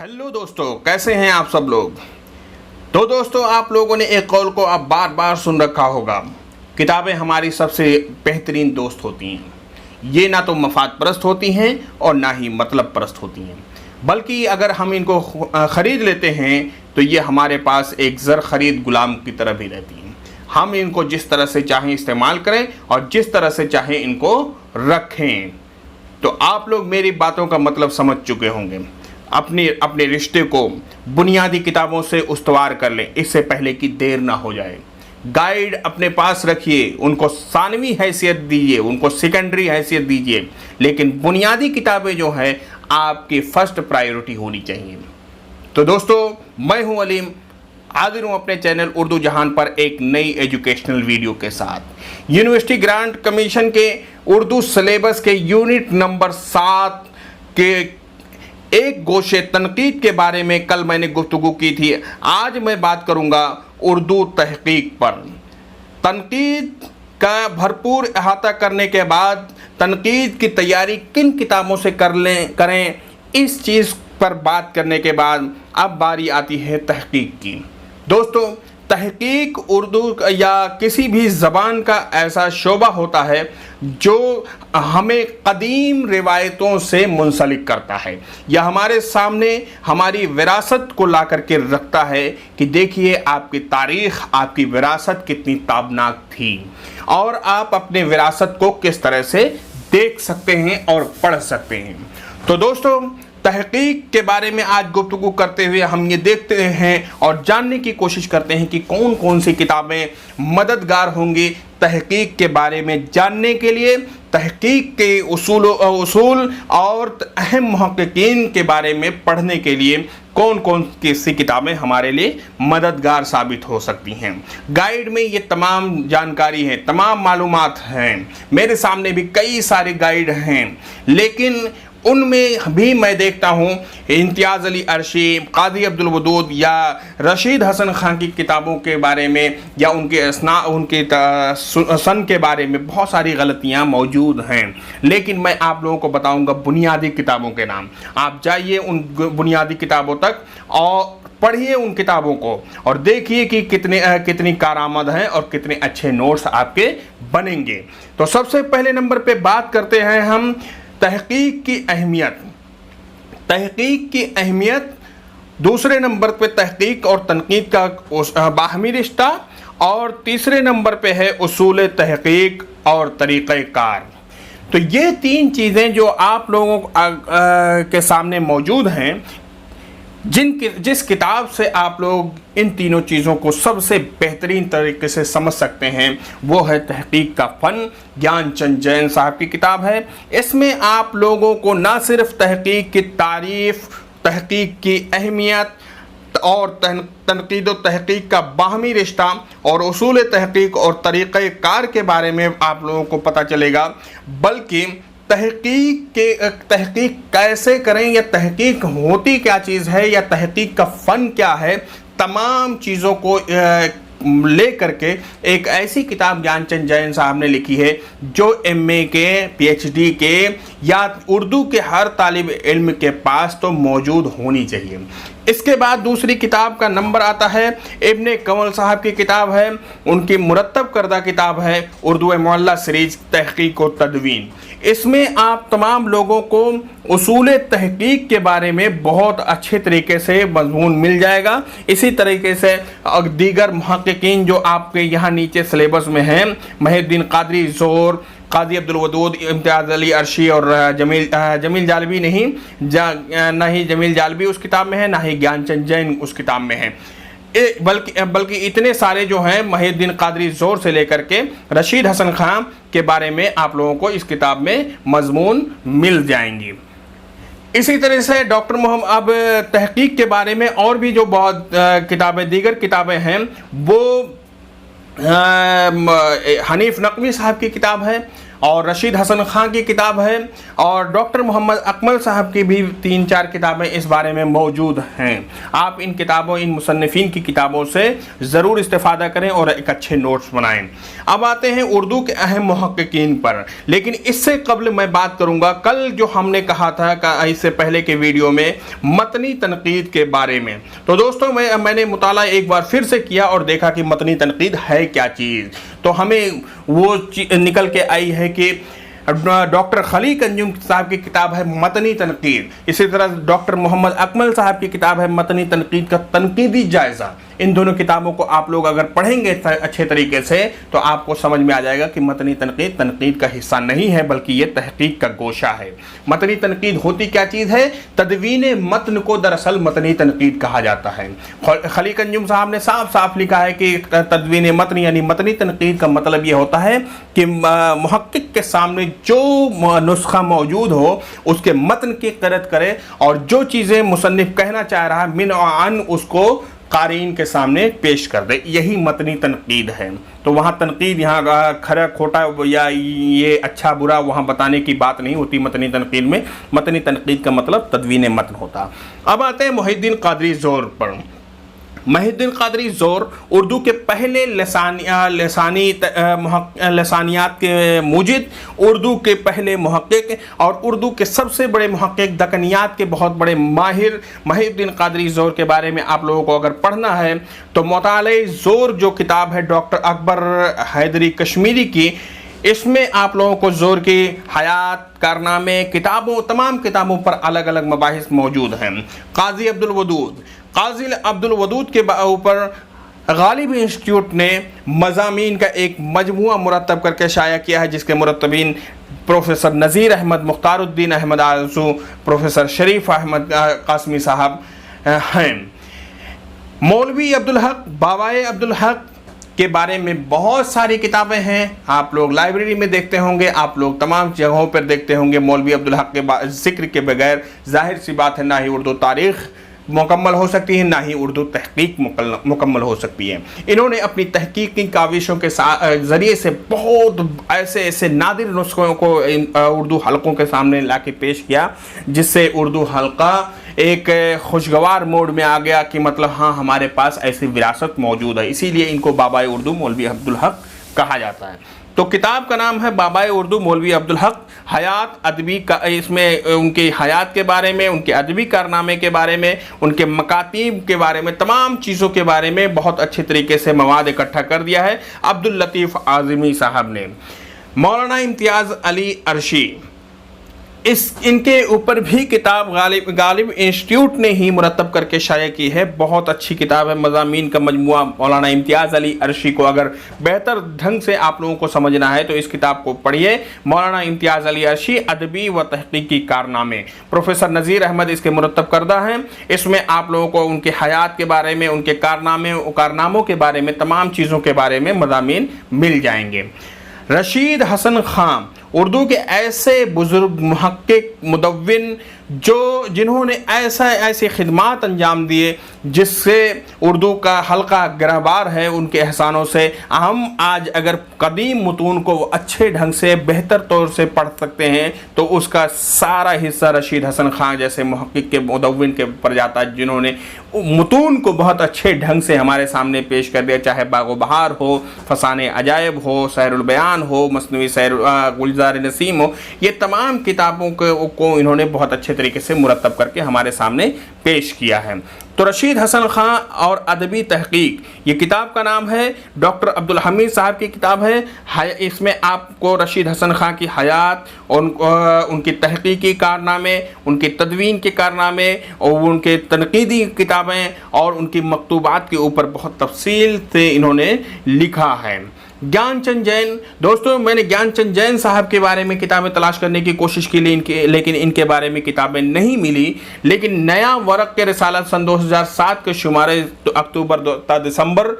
Hello दोस्तों, कैसे हैं आप सब लोग। तो दोस्तों, आप लोगों ने एक कौल को अब बार बार सुन रखा होगा, किताबें हमारी सबसे बेहतरीन दोस्त होती हैं। ये ना तो मफाद परस्त होती हैं और ना ही मतलब परस्त होती हैं, बल्कि अगर हम इनको ख़रीद लेते हैं तो ये हमारे पास एक ज़र ख़रीद गुलाम की तरह भी रहती हैं। हम इनको जिस तरह से चाहें इस्तेमाल करें और जिस तरह से चाहें इनको रखें। तो आप लोग मेरी बातों का मतलब समझ चुके होंगे। अपने रिश्ते को बुनियादी किताबों से उस्तवार कर लें, इससे पहले कि देर ना हो जाए। गाइड अपने पास रखिए, उनको सानवी हैसियत दीजिए, उनको सेकेंडरी हैसियत दीजिए, लेकिन बुनियादी किताबें जो हैं आपकी फर्स्ट प्रायोरिटी होनी चाहिए। तो दोस्तों, मैं हूं अलीम, हाजिर हूं अपने चैनल उर्दू जहान पर एक नई एजुकेशनल वीडियो के साथ। यूनिवर्सिटी ग्रांट कमीशन के उर्दू सिलेबस के यूनिट नंबर 7 के एक गोशे तनकीद के बारे में कल मैंने गुफ्तगू की थी। आज मैं बात करूंगा उर्दू तहकीक पर। तनकीद का भरपूर अहाता करने के बाद तनकीद की तैयारी किन किताबों से करें, इस चीज़ पर बात करने के बाद अब बारी आती है तहकीक की। दोस्तों, तहकीक उर्दू या किसी भी ज़बान का ऐसा शोबा होता है जो हमें कदीम रिवायतों से मुंसलिक करता है, या हमारे सामने हमारी विरासत को ला करके रखता है कि देखिए आपकी तारीख़, आपकी विरासत कितनी ताबनाक थी और आप अपने विरासत को किस तरह से देख सकते हैं और पढ़ सकते हैं। तो दोस्तों, तहकीक के बारे में आज गुफ्तगू करते हुए हम ये देखते हैं और जानने की कोशिश करते हैं कि कौन कौन सी किताबें मददगार होंगी तहकीक के बारे में जानने के लिए, तहकीक के उसूल और अहम मुहक्किकीन के बारे में पढ़ने के लिए कौन कौन सी किताबें हमारे लिए मददगार साबित हो सकती हैं। गाइड में ये तमाम जानकारी है, तमाम मालूमात हैं। मेरे सामने भी कई सारे गाइड हैं, लेकिन उनमें भी मैं देखता हूँ इम्तियाज़ अली अरशी, कादी अब्दुल वदूद या रशीद हसन खान की किताबों के बारे में या उनके सन के बारे में बहुत सारी गलतियाँ मौजूद हैं। लेकिन मैं आप लोगों को बताऊँगा बुनियादी किताबों के नाम। आप जाइए उन बुनियादी किताबों तक और पढ़िए उन किताबों को और देखिए कि कितनी कारआमद हैं और कितने अच्छे नोट्स आपके बनेंगे। तो सबसे पहले नंबर पे बात करते हैं हम तहकीक की अहमियत। तहकीक की अहमियत, दूसरे नंबर पे तहकीक और तनकीद का बाहमी रिश्ता, और तीसरे नंबर पे है उसूल तहकीक और तरीक़ेकार। तो ये तीन चीज़ें जो आप लोगों के सामने मौजूद हैं, जिस किताब से आप लोग इन तीनों चीज़ों को सबसे बेहतरीन तरीके से समझ सकते हैं, वो है तहकीक का फ़न। ज्ञानचंद जैन साहब की किताब है। इसमें आप लोगों को ना सिर्फ तहकीक की तारीफ़, तहकीक की अहमियत और तनकीद व तहकीक का बाहमी रिश्ता और उसूल तहकीक और तरीक़ेकार के बारे में आप लोगों को पता चलेगा, बल्कि तहकीक कैसे करें, या तहकीक होती क्या चीज़ है, या तहकीक का फ़न क्या है, तमाम चीज़ों को ले करके एक ऐसी किताब ज्ञानचंद जैन साहब ने लिखी है जो MA के, PhD के या उर्दू के हर तालिब इल्म के पास तो मौजूद होनी चाहिए। इसके बाद दूसरी किताब का नंबर आता है इब्ने कंवल साहब की किताब है, उनकी मुरत्तब करदा किताब है उर्दू मुअल्ला सीरीज तहकीक व तदवीन। इसमें आप तमाम लोगों को उसूल तहकीक के बारे में बहुत अच्छे तरीके से मज़मून मिल जाएगा। इसी तरीके से दीगर मुहक्किकीन जो आपके यहाँ नीचे सिलेबस में हैं, मुहिउद्दीन क़ादरी ज़ोर, कादी अब्दुल वदूद, इम्तियाज़ अली अरशी और जमील जालबी ना ही जमील जालबी उस किताब में है, ना ही ज्ञानचंद जैन उस किताब में है, बल्कि इतने सारे जो हैं मुहिउद्दीन क़ादरी ज़ोर से लेकर के रशीद हसन खान के बारे में आप लोगों को इस किताब में मज़मून मिल जाएंगी। इसी तरह से डॉक्टर मोहम्मद, अब तहकीक के बारे में और भी जो बहुत दीगर किताबें हैं, वो हनीफ नकवी साहब की किताब है اور رشید حسن خان کی کتاب ہے اور ڈاکٹر محمد اکمل صاحب کی بھی 3-4 کتابیں اس بارے میں موجود ہیں. آپ ان کتابوں ان مصنفین کی کتابوں سے ضرور استفادہ کریں اور ایک اچھے نوٹس بنائیں. اب آتے ہیں اردو کے اہم محققین پر، لیکن اس سے قبل میں بات کروں گا کل جو ہم نے کہا تھا اس سے پہلے کے ویڈیو میں متنی تنقید کے بارے میں. تو دوستوں میں نے مطالعہ ایک بار پھر سے کیا اور دیکھا کہ متنی تنقید ہے کیا چیز. تو ہمیں وہ نکل کے آئی ہے کہ ڈاکٹر خلیق انجم صاحب کی کتاب ہے متنی تنقید، اسی طرح ڈاکٹر محمد اکمل صاحب کی کتاب ہے متنی تنقید کا تنقیدی جائزہ. ان دونوں کتابوں کو آپ لوگ اگر پڑھیں گے اچھے طریقے سے تو آپ کو سمجھ میں آ جائے گا کہ متنی تنقید تنقید کا حصہ نہیں ہے بلکہ یہ تحقیق کا گوشہ ہے. متنی تنقید ہوتی کیا چیز ہے؟ تدوین متن کو دراصل متنی تنقید کہا جاتا ہے. خلیق انجم صاحب نے صاف صاف لکھا ہے کہ تدوین متن یعنی متنی تنقید کا مطلب یہ ہوتا ہے کہ محقق کے سامنے جو نسخہ موجود ہو اس کے متن کی قرأت کرے اور جو چیزیں مصنف کہنا چاہ رہا من و عن اس کو قارئین کے سامنے پیش کر دے. یہی متنی تنقید ہے. تو وہاں تنقید یہاں کھرا کھوٹا یا یہ اچھا برا وہاں بتانے کی بات نہیں ہوتی متنی تنقید میں. متنی تنقید کا مطلب تدوین متن ہوتا. اب آتے ہیں محی الدین قادری زور پر. محی الدین قادری زور اردو کے پہلے لسانیات کے موجد، اردو کے پہلے محقق اور اردو کے سب سے بڑے محقق، دکنیات کے بہت بڑے ماہر محی الدین قادری زور کے بارے میں آپ لوگوں کو اگر پڑھنا ہے تو مطالعہ زور جو کتاب ہے ڈاکٹر اکبر حیدری کشمیری کی، اس میں آپ لوگوں کو زور کی حیات، کارنامے، تمام کتابوں پر الگ الگ مباحث موجود ہیں. قاضی عبد الودود کے اوپر غالب انسٹیٹیوٹ نے مضامین کا ایک مجموعہ مرتب کر کے شائع کیا ہے جس کے مرتبین پروفیسر نذیر احمد، مختار الدین احمد آرزو، پروفیسر شریف احمد قاسمی صاحب ہیں. مولوی عبدالحق، بابائے عبدالحق کے بارے میں بہت ساری کتابیں ہیں. آپ لوگ لائبریری میں دیکھتے ہوں گے، آپ لوگ تمام جگہوں پر دیکھتے ہوں گے. مولوی عبدالحق کے ذکر کے بغیر ظاہر سی بات ہے نہ ہی اردو تاریخ مکمل ہو سکتی ہے نہ ہی اردو تحقیق مکمل ہو سکتی ہے. انہوں نے اپنی تحقیقی کاوشوں کے ذریعے سے بہت ایسے نادر نسخوں کو اردو حلقوں کے سامنے لا کے پیش کیا جس سے اردو حلقہ ایک خوشگوار موڈ میں آ گیا کہ مطلب ہاں ہمارے پاس ایسی وراثت موجود ہے. اسی لیے ان کو بابائے اردو مولوی عبدالحق کہا جاتا ہے. تو کتاب کا نام ہے بابائے اردو مولوی عبدالحق. حیات ادبی کا، اس میں ان کی حیات کے بارے میں، ان کے ادبی کارنامے کے بارے میں، ان کے مکاتیب کے بارے میں، تمام چیزوں کے بارے میں بہت اچھے طریقے سے مواد اکٹھا کر دیا ہے عبداللطیف اعظمی صاحب نے. مولانا امتیاز علی عرشی، ان کے اوپر بھی کتاب غالب انسٹیٹیوٹ نے ہی مرتب کر کے شائع کی ہے. بہت اچھی کتاب ہے، مضامین کا مجموعہ. مولانا امتیاز علی عرشی کو اگر بہتر ڈھنگ سے آپ لوگوں کو سمجھنا ہے تو اس کتاب کو پڑھیے. مولانا امتیاز علی عرشی، ادبی و تحقیقی کارنامے. پروفیسر نذیر احمد اس کے مرتب کردہ ہیں. اس میں آپ لوگوں کو ان کے حیات کے بارے میں، ان کے کارناموں کے بارے میں، تمام چیزوں کے بارے میں مضامین مل جائیں گے. رشید حسن خان، اردو کے ایسے بزرگ محقق، مدون جنہوں نے ایسے خدمات انجام دیے جس سے اردو کا حلقہ گرہبار ہے. ان کے احسانوں سے ہم آج اگر قدیم متون کو اچھے ڈھنگ سے بہتر طور سے پڑھ سکتے ہیں تو اس کا سارا حصہ رشید حسن خان جیسے محقق کے مدون کے پر جاتا ہے جنہوں نے متون کو بہت اچھے ڈھنگ سے ہمارے سامنے پیش کر دیا. چاہے باغ و بہار ہو، فسانے عجائب ہو، سحر البیان ہو، مثنوی گلزار نسیم ہو، یہ تمام کتابوں کو انہوں نے بہت اچھے طریقے سے مرتب کر کے ہمارے سامنے پیش کیا ہے. تو رشید حسن خان اور ادبی تحقیق، یہ کتاب کا نام ہے. ڈاکٹر عبدالحمید صاحب کی کتاب ہے. اس میں آپ کو رشید حسن خان کی حیات، ان کی تحقیقی کارنامے، ان کی تدوین کے کارنامے اور ان کے تنقیدی کتابیں اور ان کی مکتوبات کے اوپر بہت تفصیل سے انہوں نے لکھا ہے. گیان چند جین، دوستوں میں نے گیان چند جین صاحب کے بارے میں کتابیں تلاش کرنے کی کوشش کی لیکن ان کے بارے میں کتابیں نہیں ملی. لیکن نیا ورق کے رسالہ سن 2007 کے شمارے اکتوبر تا دسمبر،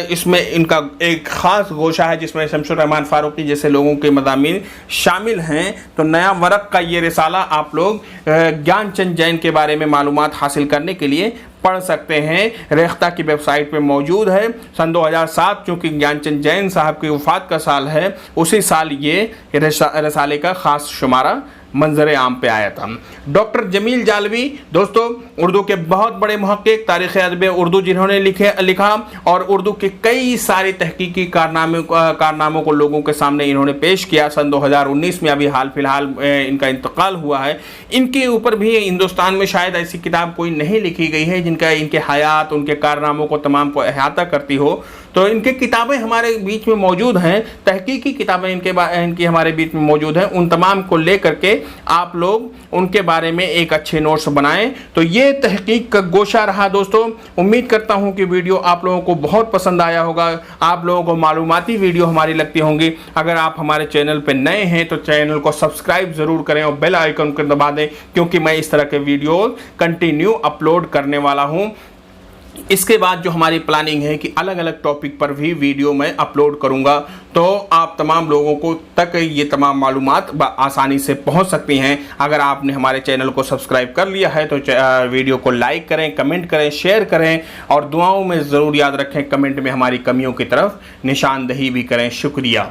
اس میں ان کا ایک خاص گوشہ ہے جس میں شمس الرحمان فاروقی جیسے لوگوں کے مضامین شامل ہیں. تو نیا ورق کا یہ رسالہ آپ لوگ گیان چند جین کے بارے میں معلومات حاصل کرنے کے لیے पढ़ सकते हैं, रेख्ता की वेबसाइट पे मौजूद है। सन 2007 चूँकि ज्ञानचंद जैन साहब की वफ़ात का साल है, उसी साल ये रसाले का ख़ास शुमारा मंजर आम पे आया था। डॉक्टर जमील जालवी दोस्तों उर्दू के बहुत बड़े मुहक्किक, तारीख़ अदब उर्दू जिन्होंने लिखा और उर्दू के कई सारे तहकीकी कारनामों को लोगों के सामने इन्होंने पेश किया। सन 2019 में अभी हाल फिलहाल इनका इंतकाल हुआ है। इनके ऊपर भी हिंदुस्तान में शायद ऐसी किताब कोई नहीं लिखी गई है जिनका इनके हयात, उनके कारनामों को तमाम को अहाता करती हो। तो इनकी किताबें हमारे बीच में मौजूद हैं, तहकीकी किताबें इनकी हमारे बीच में मौजूद हैं। उन तमाम को लेकर के आप लोग उनके बारे में एक अच्छे नोट्स बनाएं। तो ये तहकीक का गोशा रहा दोस्तों। उम्मीद करता हूं कि वीडियो आप लोगों को बहुत पसंद आया होगा, आप लोगों को मालूमाती वीडियो हमारी लगती होंगी। अगर आप हमारे चैनल पर नए हैं तो चैनल को सब्सक्राइब ज़रूर करें और बेल आइकन को दबा दें, क्योंकि मैं इस तरह के वीडियो कंटिन्यू अपलोड करने वाला हूँ। इसके बाद जो हमारी प्लानिंग है कि अलग अलग टॉपिक पर भी वीडियो मैं अपलोड करूंगा, तो आप तमाम लोगों को तक ये तमाम मालूमात आसानी से पहुंच सकती हैं। अगर आपने हमारे चैनल को सब्सक्राइब कर लिया है तो वीडियो को लाइक करें, कमेंट करें, शेयर करें और दुआओं में ज़रूर याद रखें, कमेंट में हमारी कमियों की तरफ निशानदही भी करें। शुक्रिया।